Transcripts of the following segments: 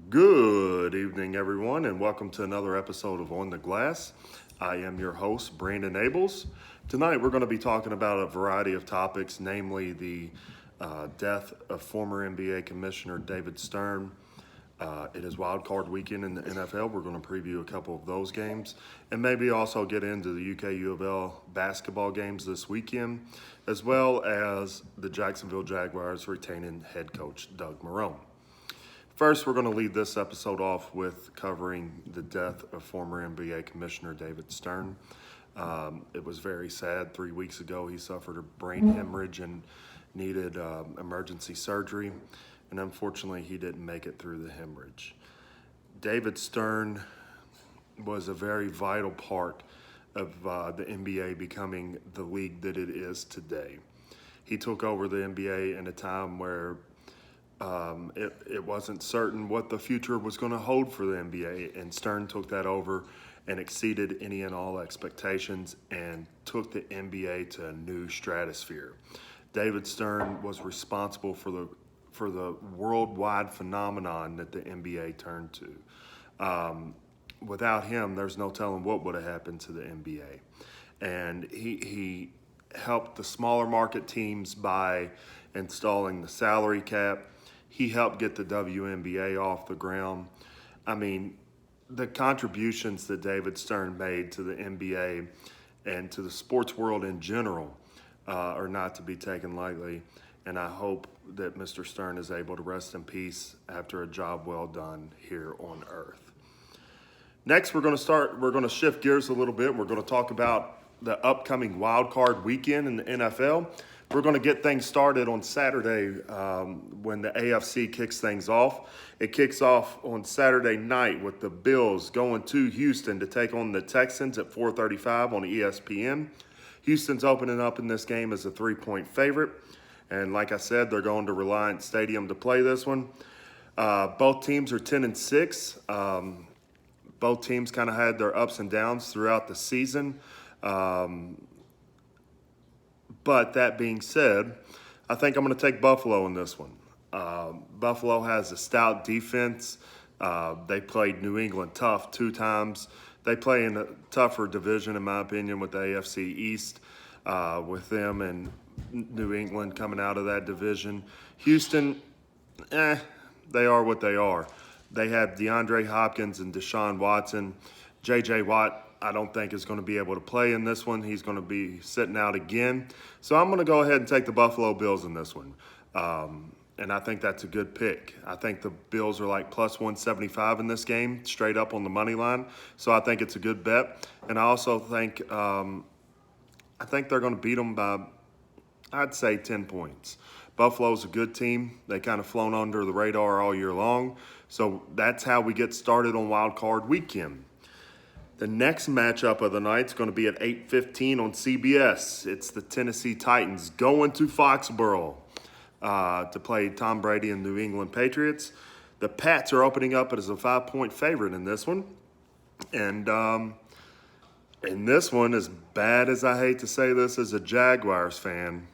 Good evening, everyone, and welcome to another episode of On the Glass. I am your host, Brandon Abels. Tonight, we're going to be talking about a variety of topics, namely the death of former NBA Commissioner David Stern. It is wildcard weekend in the NFL. We're going to preview a couple of those games and maybe also get into the UK U of L basketball games this weekend, as well as the Jacksonville Jaguars retaining head coach Doug Marrone. First, we're going to lead this episode off with covering the death of former NBA Commissioner David Stern. It was very sad. 3 weeks ago, he suffered a brain hemorrhage and needed emergency surgery, and unfortunately, he didn't make it through the hemorrhage. David Stern was a very vital part of the NBA becoming the league that it is today. He took over the NBA in a time where it wasn't certain what the future was going to hold for the NBA, and Stern took that over and exceeded any and all expectations and took the NBA to a new stratosphere. David Stern was responsible for the worldwide phenomenon that the NBA turned to. Without him, there's no telling what would have happened to the NBA. And he helped the smaller market teams by installing the salary cap. He helped get the WNBA off the ground. I mean, the contributions that David Stern made to the NBA and to the sports world in general are not to be taken lightly. And I hope that Mr. Stern is able to rest in peace after a job well done here on Earth. Next, we're going to shift gears a little bit. We're going to talk about the upcoming wild card weekend in the NFL. We're going to get things started on Saturday when the AFC kicks things off. It kicks off on Saturday night with the Bills going to Houston to take on the Texans at 4:35 on ESPN. Houston's opening up in this game as a 3-point favorite. And like I said, they're going to Reliant Stadium to play this one. Both teams are 10-6. Both teams kind of had their ups and downs throughout the season. But that being said, I think I'm going to take Buffalo in this one. Buffalo has a stout defense. They played New England tough 2 times. They play in a tougher division, in my opinion, with the AFC East, with them and New England coming out of that division. Houston, they are what they are. They have DeAndre Hopkins and Deshaun Watson. J.J. Watt, I don't think is going to be able to play in this one. He's going to be sitting out again. So I'm going to go ahead and take the Buffalo Bills in this one. And I think that's a good pick. I think the Bills are like plus 175 in this game, straight up on the money line. So I think it's a good bet. And I also think they're going to beat them by, I'd say, 10 points. Buffalo's a good team. They kind of flown under the radar all year long. So that's how we get started on Wild Card Weekend. The next matchup of the night is going to be at 8:15 on CBS. It's the Tennessee Titans going to Foxborough to play Tom Brady and New England Patriots. The Pats are opening up as a 5-point favorite in this one. And in this one, as bad as I hate to say this as a Jaguars fan,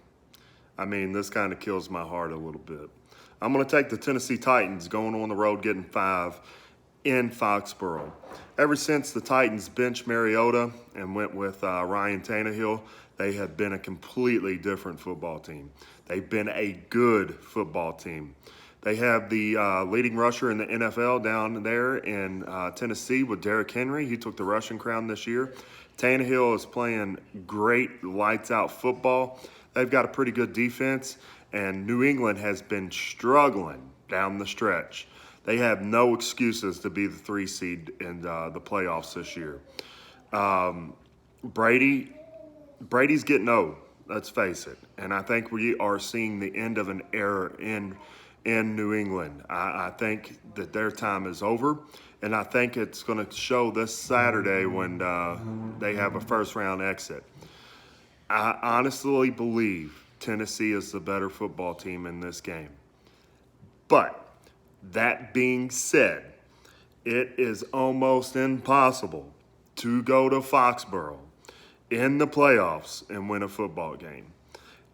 I mean, this kind of kills my heart a little bit. I'm going to take the Tennessee Titans going on the road getting 5 in Foxborough. Ever since the Titans benched Mariota and went with Ryan Tannehill, they have been a completely different football team. They've been a good football team. They have the leading rusher in the NFL down there in Tennessee with Derrick Henry. He took the rushing crown this year. Tannehill is playing great lights-out football. They've got a pretty good defense, and New England has been struggling down the stretch. They have no excuses to be the 3 seed in the playoffs this year. Brady's getting old, let's face it. And I think we are seeing the end of an era in New England. I think that their time is over. And I think it's going to show this Saturday when they have a first-round exit. I honestly believe Tennessee is the better football team in this game. But that being said, it is almost impossible to go to Foxborough in the playoffs and win a football game.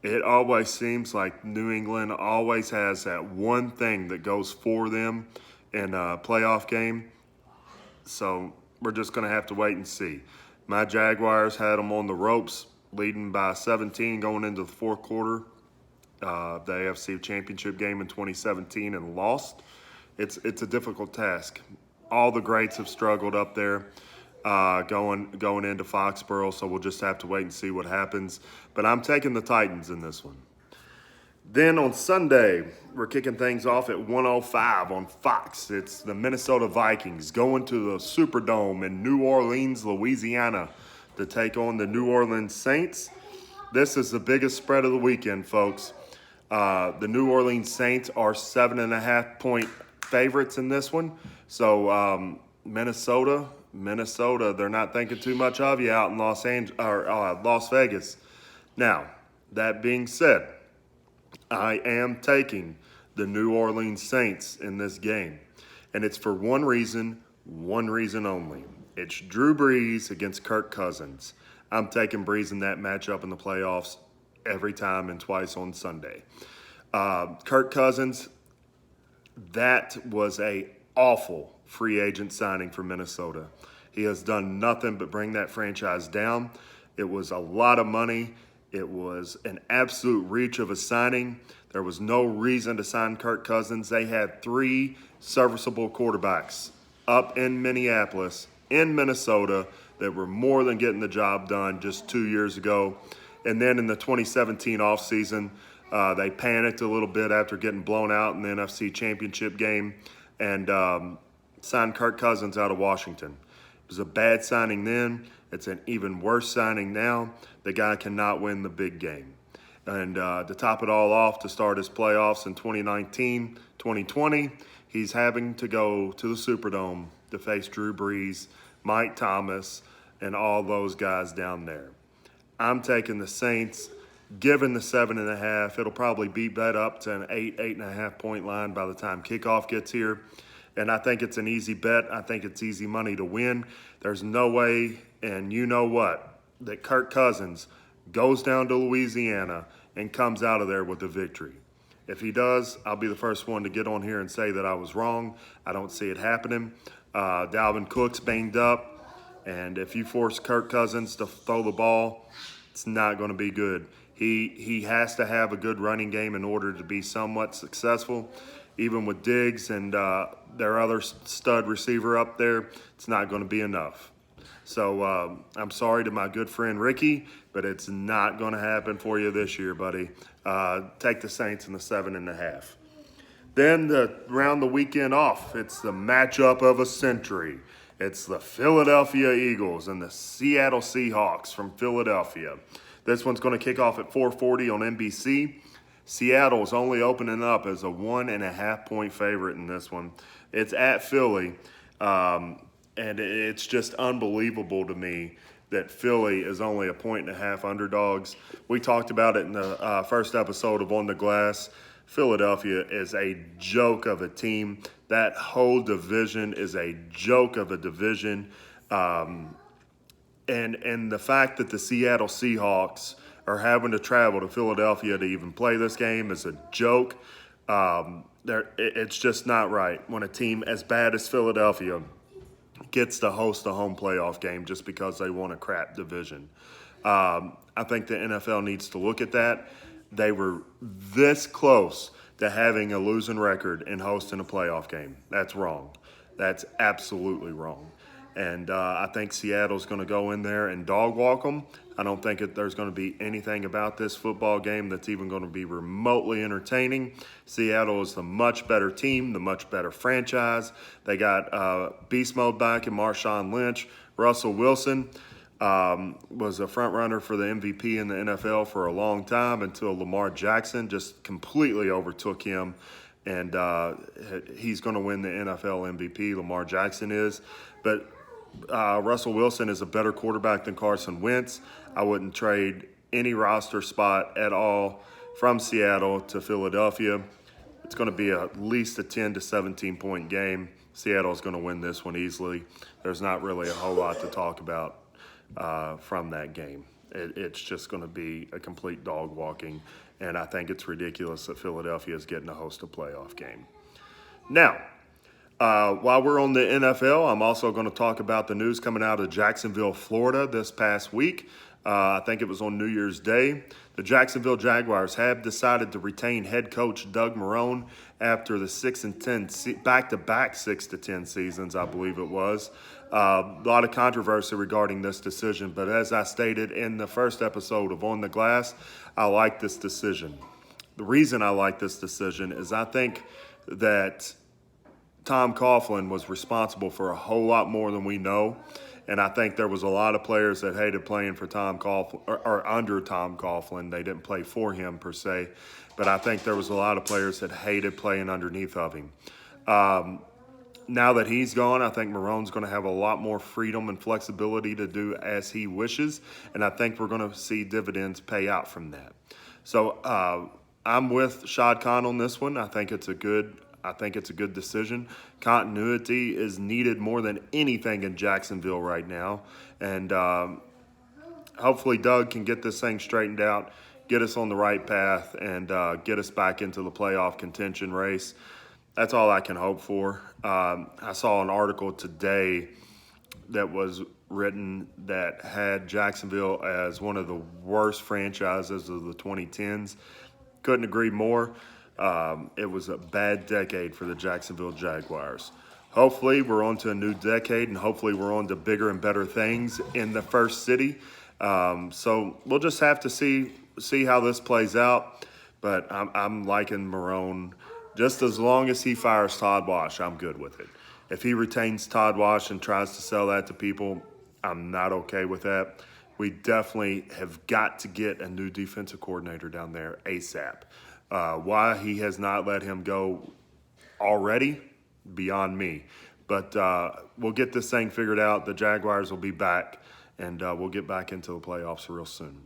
It always seems like New England always has that one thing that goes for them, in a playoff game. So we're just going to have to wait and see. My Jaguars had them on the ropes, leading by 17 going into the fourth quarter. The AFC Championship game in 2017 and lost. It's a difficult task. All the greats have struggled up there going into Foxborough, so we'll just have to wait and see what happens. But I'm taking the Titans in this one. Then on Sunday, we're kicking things off at 1:05 on Fox. It's the Minnesota Vikings going to the Superdome in New Orleans, Louisiana, to take on the New Orleans Saints. This is the biggest spread of the weekend, folks. The New Orleans Saints are 7.5-point favorites in this one. So Minnesota, they're not thinking too much of you out in Las Vegas. Now, that being said, I am taking the New Orleans Saints in this game. And it's for one reason only. It's Drew Brees against Kirk Cousins. I'm taking Brees in that matchup in the playoffs every time and twice on Sunday. Kirk Cousins, that was a awful free agent signing for Minnesota. He has done nothing but bring that franchise down. It was a lot of money. It was an absolute reach of a signing. There was no reason to sign Kirk Cousins. They had 3 serviceable quarterbacks up in Minneapolis, in Minnesota, that were more than getting the job done just 2 years ago. And then in the 2017 offseason, they panicked a little bit after getting blown out in the NFC Championship game and signed Kirk Cousins out of Washington. It was a bad signing then. It's an even worse signing now. The guy cannot win the big game. And to top it all off, to start his playoffs in 2019, 2020, he's having to go to the Superdome to face Drew Brees, Mike Thomas, and all those guys down there. I'm taking the Saints, given the 7.5. It'll probably be bet up to an 8.5 point line by the time kickoff gets here. And I think it's an easy bet. I think it's easy money to win. There's no way, and you know what, that Kirk Cousins goes down to Louisiana and comes out of there with a victory. If he does, I'll be the first one to get on here and say that I was wrong. I don't see it happening. Dalvin Cook's banged up, and if you force Kirk Cousins to throw the ball, it's not going to be good. He has to have a good running game in order to be somewhat successful. Even with Diggs and their other stud receiver up there, it's not going to be enough. So I'm sorry to my good friend Ricky, but it's not going to happen for you this year, buddy. Take the Saints in the 7.5. Then to round the weekend off, it's the matchup of a century. It's the Philadelphia Eagles and the Seattle Seahawks from Philadelphia. This one's going to kick off at 4:40 on NBC. Seattle's only opening up as a 1.5 point favorite in this one. It's at Philly, and it's just unbelievable to me that Philly is only a 1.5 underdogs. We talked about it in the first episode of On the Glass. Philadelphia is a joke of a team. That whole division is a joke of a division. And the fact that the Seattle Seahawks are having to travel to Philadelphia to even play this game is a joke. It's just not right when a team as bad as Philadelphia gets to host a home playoff game just because they won a crap division. I think the NFL needs to look at that. They were this close to having a losing record and hosting a playoff game. That's wrong. That's absolutely wrong. And I think Seattle's going to go in there and dog walk them. I don't think there's going to be anything about this football game that's even going to be remotely entertaining. Seattle is the much better team, the much better franchise. They got beast mode back in Marshawn Lynch. Russell Wilson was a front runner for the MVP in the NFL for a long time until Lamar Jackson just completely overtook him. And he's going to win the NFL MVP, Lamar Jackson is. But Russell Wilson is a better quarterback than Carson Wentz. I wouldn't trade any roster spot at all from Seattle to Philadelphia. It's going to be at least a 10 to 17 point game. Seattle's going to win this one easily. There's not really a whole lot to talk about from that game. It's just going to be a complete dog walking, and I think it's ridiculous that Philadelphia is getting to host a playoff game. Now, While we're on the NFL, I'm also going to talk about the news coming out of Jacksonville, Florida this past week. I think it was on New Year's Day. The Jacksonville Jaguars have decided to retain head coach Doug Marrone after the 6-10 back-to-back 6-10 seasons, I believe it was. A lot of controversy regarding this decision, but as I stated in the first episode of On the Glass, I like this decision. The reason I like this decision is I think that Tom Coughlin was responsible for a whole lot more than we know. And I think there was a lot of players that hated playing for Tom Coughlin or under Tom Coughlin. They didn't play for him per se, but I think there was a lot of players that hated playing underneath of him. Now that he's gone, I think Marrone's going to have a lot more freedom and flexibility to do as he wishes, and I think we're going to see dividends pay out from that. So I'm with Shad Khan on this one. I think it's a good decision. Continuity is needed more than anything in Jacksonville right now. And hopefully Doug can get this thing straightened out, get us on the right path, and get us back into the playoff contention race. That's all I can hope for. I saw an article today that was written that had Jacksonville as one of the worst franchises of the 2010s. Couldn't agree more. It was a bad decade for the Jacksonville Jaguars. Hopefully we're on to a new decade, and hopefully we're on to bigger and better things in the first city. So we'll just have to see how this plays out. But I'm liking Marrone. Just as long as he fires Todd Wash, I'm good with it. If he retains Todd Wash and tries to sell that to people, I'm not okay with that. We definitely have got to get a new defensive coordinator down there ASAP. Why he has not let him go already, beyond me. But we'll get this thing figured out. The Jaguars will be back, and we'll get back into the playoffs real soon.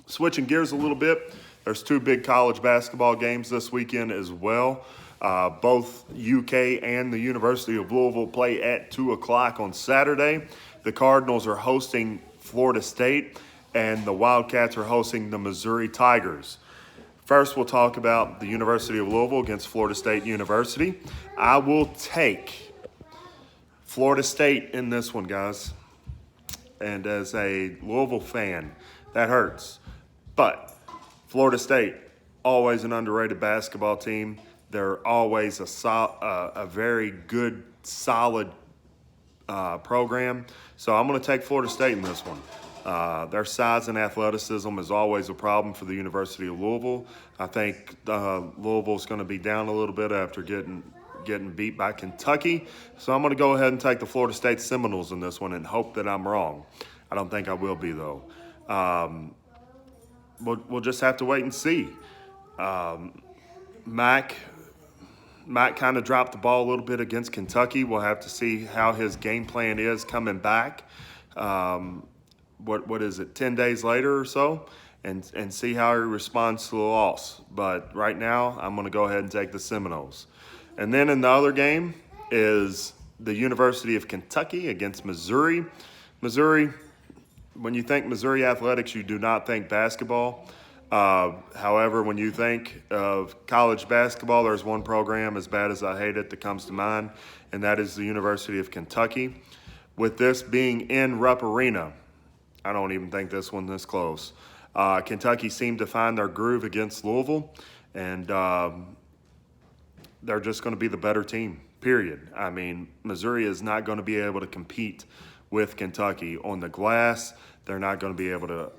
Switching gears a little bit, there's two big college basketball games this weekend as well. Both UK and the University of Louisville play at 2 o'clock on Saturday. The Cardinals are hosting Florida State, and the Wildcats are hosting the Missouri Tigers. First, we'll talk about the University of Louisville against Florida State University. I will take Florida State in this one, guys. And as a Louisville fan, that hurts. But Florida State, always an underrated basketball team. They're always a very good, solid program. So I'm going to take Florida State in this one. Their size and athleticism is always a problem for the University of Louisville. I think Louisville's going to be down a little bit after getting beat by Kentucky. So I'm going to go ahead and take the Florida State Seminoles in this one and hope that I'm wrong. I don't think I will be, though. We'll just have to wait and see. Mac kind of dropped the ball a little bit against Kentucky. We'll have to see how his game plan is coming back. What is it, 10 days later or so, and see how he responds to the loss. But right now, I'm going to go ahead and take the Seminoles. And then in the other game is the University of Kentucky against Missouri. Missouri, when you think Missouri athletics, you do not think basketball. However, when you think of college basketball, there's one program, as bad as I hate it, that comes to mind, and that is the University of Kentucky. With this being in Rupp Arena, I don't even think this one is close. Kentucky seemed to find their groove against Louisville, and they're just going to be the better team, period. I mean, Missouri is not going to be able to compete with Kentucky on the glass. They're not going to be able to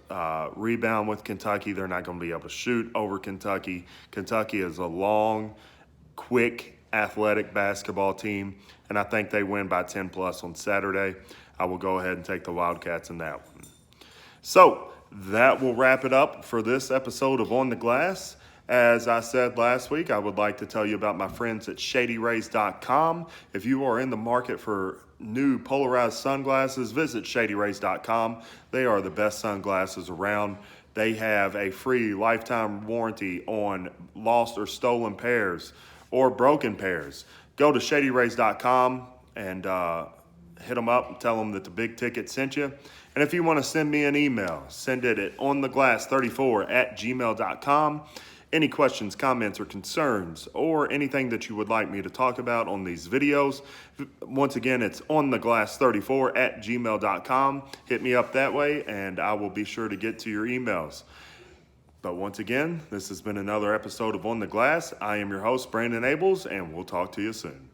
rebound with Kentucky. They're not going to be able to shoot over Kentucky. Kentucky is a long, quick, athletic basketball team, and I think they win by 10+ on Saturday. I will go ahead and take the Wildcats in that one. So that will wrap it up for this episode of On the Glass. As I said last week, I would like to tell you about my friends at ShadyRays.com. If you are in the market for new polarized sunglasses, visit ShadyRays.com. They are the best sunglasses around. They have a free lifetime warranty on lost or stolen pairs or broken pairs. Go to ShadyRays.com and hit them up and tell them that the Big Ticket sent you. And if you want to send me an email, send it at ontheglass34@gmail.com. any questions, comments, or concerns, or anything that you would like me to talk about on these videos, once again, it's ontheglass34@gmail.com. Hit me up that way, and I will be sure to get to your emails. But once again, this has been another episode of On the Glass. I am your host, Brandon Abels, and we'll talk to you soon.